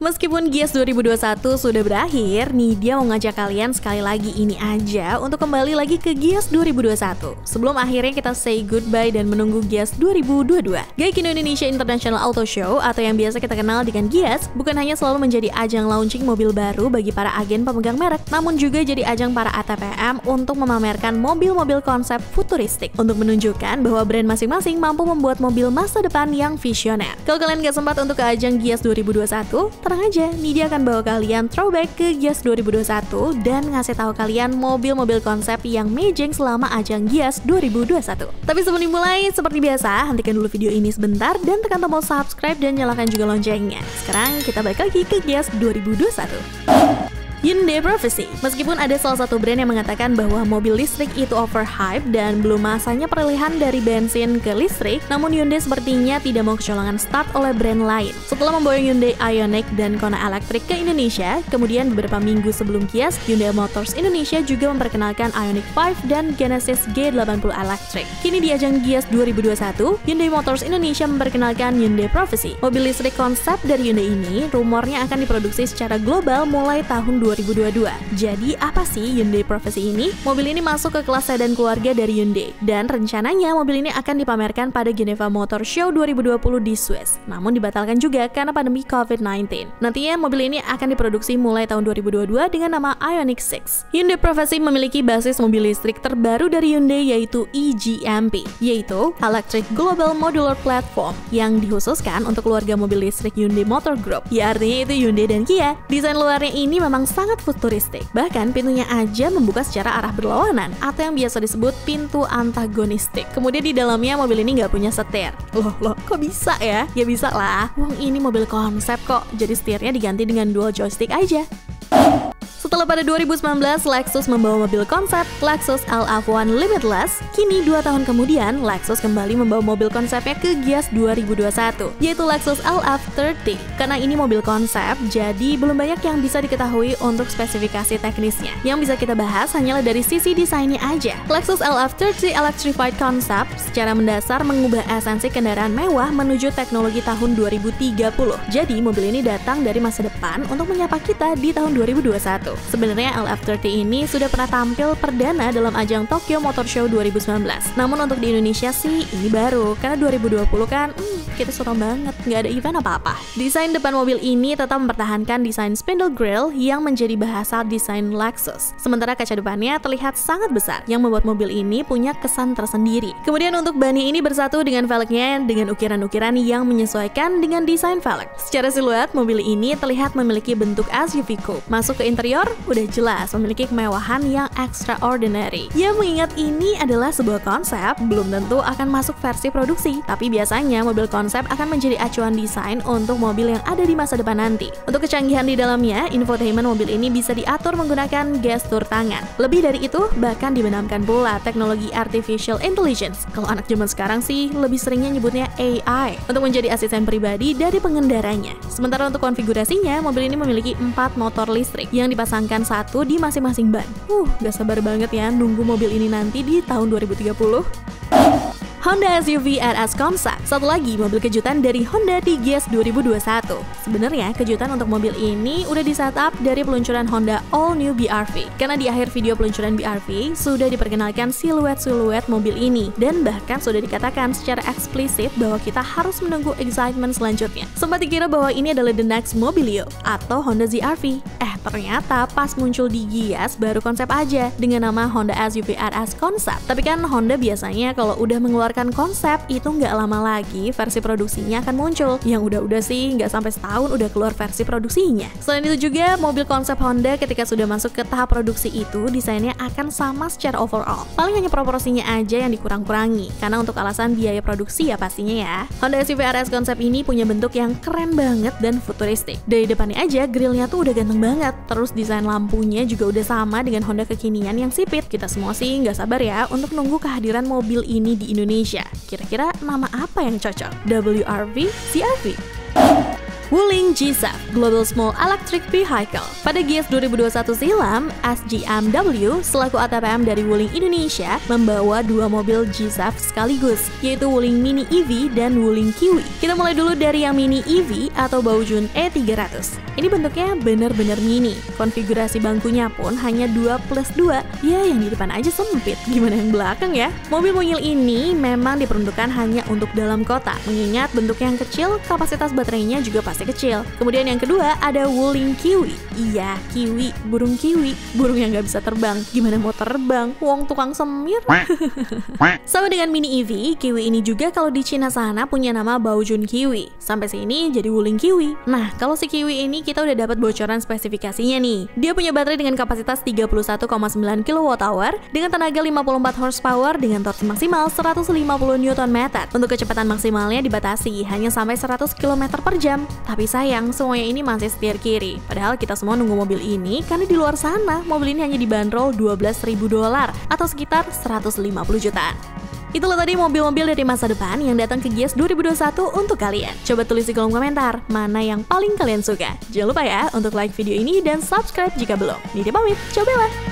Meskipun Gias 2021 sudah berakhir, nih dia mau ngajak kalian sekali lagi ini aja untuk kembali lagi ke Gias 2021. Sebelum akhirnya kita say goodbye dan menunggu Gias 2022. Gaikindo Indonesia International Auto Show atau yang biasa kita kenal dengan Gias, bukan hanya selalu menjadi ajang launching mobil baru bagi para agen pemegang merek, namun juga jadi ajang para ATPM untuk memamerkan mobil-mobil konsep futuristik untuk menunjukkan bahwa brand masing-masing mampu membuat mobil masa depan yang visioner. Kalau kalian gak sempat untuk ke ajang Gias 2021, tenang aja, nih dia akan bawa kalian throwback ke Gias 2021 dan ngasih tahu kalian mobil-mobil konsep yang amazing selama ajang Gias 2021. Tapi sebelum dimulai, seperti biasa, hentikan dulu video ini sebentar dan tekan tombol subscribe dan nyalakan juga loncengnya. Sekarang kita balik lagi ke Gias 2021. Hyundai Prophecy. Meskipun ada salah satu brand yang mengatakan bahwa mobil listrik itu overhype dan belum masanya peralihan dari bensin ke listrik, namun Hyundai sepertinya tidak mau kecolongan start oleh brand lain. Setelah membawa Hyundai Ioniq dan Kona Electric ke Indonesia, kemudian beberapa minggu sebelum Gias, Hyundai Motors Indonesia juga memperkenalkan Ioniq 5 dan Genesis G80 Electric. Kini di ajang Gias 2021, Hyundai Motors Indonesia memperkenalkan Hyundai Prophecy. Mobil listrik konsep dari Hyundai ini rumornya akan diproduksi secara global mulai tahun 2022. Jadi apa sih Hyundai Prophecy ini? Mobil ini masuk ke kelas sedan keluarga dari Hyundai dan rencananya mobil ini akan dipamerkan pada Geneva Motor Show 2020 di Swiss. Namun dibatalkan juga karena pandemi COVID-19. Nantinya mobil ini akan diproduksi mulai tahun 2022 dengan nama Ioniq 6. Hyundai Prophecy memiliki basis mobil listrik terbaru dari Hyundai yaitu eGMP, yaitu Electric Global Modular Platform yang dikhususkan untuk keluarga mobil listrik Hyundai Motor Group. Ya artinya itu Hyundai dan Kia. Desain luarnya ini memang sangat futuristik. Bahkan pintunya aja membuka secara arah berlawanan atau yang biasa disebut pintu antagonistik. Kemudian di dalamnya mobil ini nggak punya setir. Loh, kok bisa ya? Ya bisa lah. Wong ini mobil konsep kok. Jadi setirnya diganti dengan dual joystick aja. Setelah pada 2019 Lexus membawa mobil konsep Lexus LF1 Limitless, kini 2 tahun kemudian Lexus kembali membawa mobil konsepnya ke Gias 2021, yaitu Lexus LF30. Karena ini mobil konsep, jadi belum banyak yang bisa diketahui untuk spesifikasi teknisnya. Yang bisa kita bahas hanyalah dari sisi desainnya aja. Lexus LF30 Electrified Concept secara mendasar mengubah esensi kendaraan mewah menuju teknologi tahun 2030. Jadi mobil ini datang dari masa depan untuk menyapa kita di tahun 2021. Sebenarnya LF30 ini sudah pernah tampil perdana dalam ajang Tokyo Motor Show 2019. Namun untuk di Indonesia sih ini baru, karena 2020 kan kita suram banget, nggak ada event apa-apa. Desain depan mobil ini tetap mempertahankan desain spindle grille yang menjadi bahasa desain Lexus. Sementara kaca depannya terlihat sangat besar, yang membuat mobil ini punya kesan tersendiri. Kemudian untuk bani ini bersatu dengan velgnya dengan ukiran-ukiran yang menyesuaikan dengan desain velg. Secara siluet, mobil ini terlihat memiliki bentuk SUV coupe. Masuk ke interior, udah jelas memiliki kemewahan yang extraordinary. Ya mengingat ini adalah sebuah konsep, belum tentu akan masuk versi produksi. Tapi biasanya mobil konsep akan menjadi acuan desain untuk mobil yang ada di masa depan nanti. Untuk kecanggihan di dalamnya, infotainment mobil ini bisa diatur menggunakan gestur tangan. Lebih dari itu, bahkan dibenamkan pula teknologi artificial intelligence. Kalau anak zaman sekarang sih lebih seringnya nyebutnya AI untuk menjadi asisten pribadi dari pengendaranya. Sementara untuk konfigurasinya, mobil ini memiliki 4 motor listrik yang dipasangkan satu di masing-masing ban. Gak sabar banget ya nunggu mobil ini nanti di tahun 2030. Honda SUV RS Concept, satu lagi mobil kejutan dari Honda di Gias 2021. Sebenarnya kejutan untuk mobil ini udah di setup dari peluncuran Honda All New BR-V. Karena di akhir video peluncuran BR-V sudah diperkenalkan siluet-siluet mobil ini dan bahkan sudah dikatakan secara eksplisit bahwa kita harus menunggu excitement selanjutnya. Sempat dikira bahwa ini adalah the next Mobilio atau Honda ZR-V. Ternyata pas muncul di Gias baru konsep aja dengan nama Honda SUV RS Concept. Tapi kan Honda biasanya kalau udah mengeluarkan konsep itu nggak lama lagi versi produksinya akan muncul. Yang udah-udah sih nggak sampai setahun udah keluar versi produksinya. Selain itu juga mobil konsep Honda ketika sudah masuk ke tahap produksi itu desainnya akan sama secara overall. Paling hanya proporsinya aja yang dikurang-kurangi karena untuk alasan biaya produksi ya pastinya ya. Honda SUV RS Concept ini punya bentuk yang keren banget dan futuristik. Dari depannya aja grillnya tuh udah ganteng banget. Terus desain lampunya juga udah sama dengan Honda kekinian yang sipit. Kita semua sih nggak sabar ya untuk nunggu kehadiran mobil ini di Indonesia. Kira-kira nama apa yang cocok? WR-V, CR-V? Wuling GSAV Global Small Electric Vehicle. Pada Gias 2021 silam, SGMW selaku ATPM dari Wuling Indonesia membawa dua mobil GSAV sekaligus, yaitu Wuling Mini EV dan Wuling Kiwi. Kita mulai dulu dari yang Mini EV atau Baojun E300. Ini bentuknya benar-benar mini. Konfigurasi bangkunya pun hanya 2+2. Ya, yang di depan aja sempit. Gimana yang belakang ya? Mobil mungil ini memang diperuntukkan hanya untuk dalam kota. Mengingat bentuknya yang kecil, kapasitas baterainya juga pasti kecil. Kemudian yang kedua ada Wuling Kiwi. Iya, kiwi, burung kiwi. Burung yang nggak bisa terbang. Gimana mau terbang? Wong tukang semir. Sama dengan Mini EV, Kiwi ini juga kalau di Cina sana punya nama Baojun Kiwi. Sampai sini jadi Wuling Kiwi. Nah, kalau si Kiwi ini kita udah dapat bocoran spesifikasinya nih. Dia punya baterai dengan kapasitas 31,9 kWh dengan tenaga 54 horsepower dengan torsi maksimal 150 Nm. Untuk kecepatan maksimalnya dibatasi hanya sampai 100 km per jam. Tapi sayang, semuanya ini masih setir kiri. Padahal kita semua nunggu mobil ini karena di luar sana mobil ini hanya dibanderol $12.000 atau sekitar 150 jutaan. Itulah tadi mobil-mobil dari masa depan yang datang ke Gias 2021 untuk kalian. Coba tulis di kolom komentar mana yang paling kalian suka. Jangan lupa ya untuk like video ini dan subscribe jika belum. Niti pamit, cobalah!